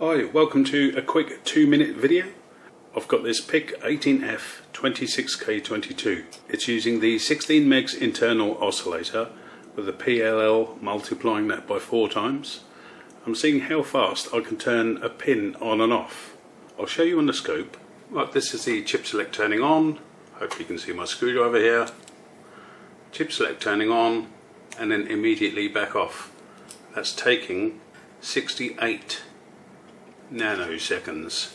Hi, welcome to a quick 2-minute video. I've got this PIC 18F 26K22. It's using the 16 megs internal oscillator with a PLL multiplying that by 4 times. I'm seeing how fast I can turn a pin on and off. I'll show you on the scope. Right, this is the chip select turning on. Hopefully you can see my screwdriver here. Chip select turning on and then immediately back off. That's taking 68 nanoseconds,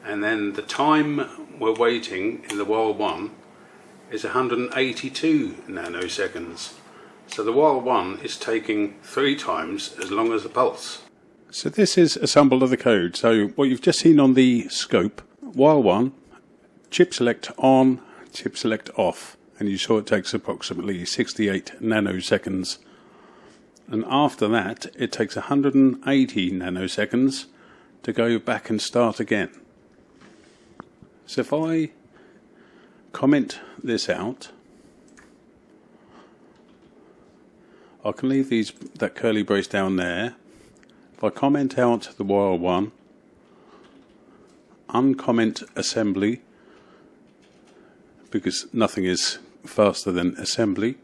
and then the time we're waiting in the while 1 is 182 nanoseconds. So the while 1 is taking 3 times as long as the pulse. So this is a sample of the code. So what you've just seen on the scope, while 1, chip select on, chip select off, and you saw it takes approximately 68 nanoseconds. And after that it takes 180 nanoseconds to go back and start again. So if I comment this out, I can leave that curly brace down there. If I comment out the while 1, uncomment assembly, because nothing is faster than assembly.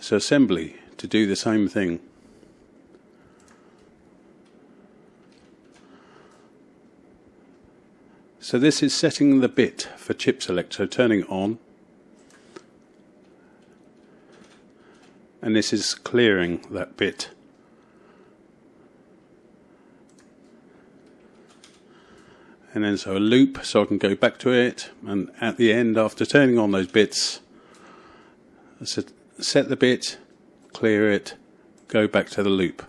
So assembly to do the same thing. So this is setting the bit for chip select, so turning it on, and this is clearing that bit. And then so a loop, so I can go back to it, and at the end, after turning on those bits, set the bit, clear it, go back to the loop.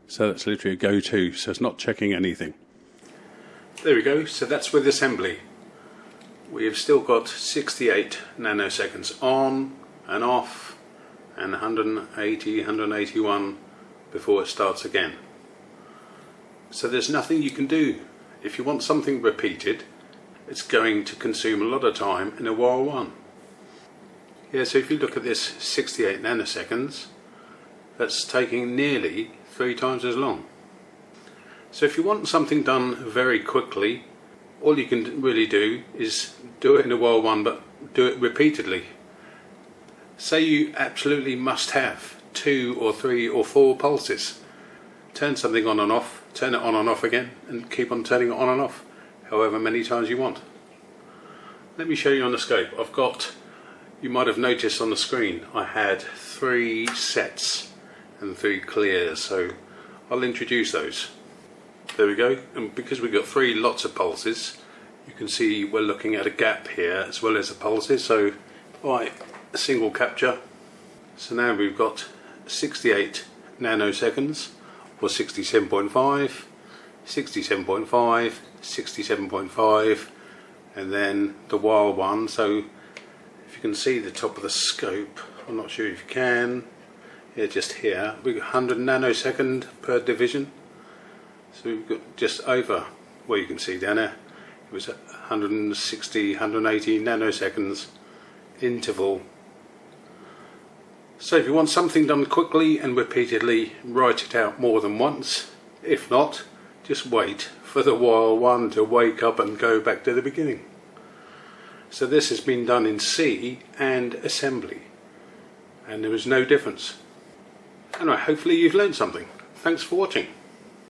So that's literally a go-to, so it's not checking anything. There we go, so that's with assembly. We have still got 68 nanoseconds on and off and 180, 181 before it starts again. So there's nothing you can do. If you want something repeated, it's going to consume a lot of time in a while 1. Yeah, so if you look at this 68 nanoseconds, that's taking nearly 3 times as long. So if you want something done very quickly, all you can really do is do it in a while 1, but do it repeatedly. Say you absolutely must have 2 or 3 or 4 pulses. Turn something on and off, turn it on and off again, and keep on turning it on and off, however many times you want. Let me show you on the scope. I've got, you might have noticed on the screen, I had 3 sets and 3 clears, so I'll introduce those. There we go, and because we've got 3 lots of pulses, you can see we're looking at a gap here as well as the pulses. So right, a single capture. So now we've got 68 nanoseconds, or 67.5, 67.5, 67.5, and then the while 1. So if you can see the top of the scope, I'm not sure if you can, yeah, just here, we've got 100 nanosecond per division. So we've got just over, well, you can see down there, it was 160, 180 nanoseconds interval. So if you want something done quickly and repeatedly, write it out more than once. If not, just wait for the while 1 to wake up and go back to the beginning. So this has been done in C and assembly, and there was no difference. Anyway, hopefully you've learned something. Thanks for watching.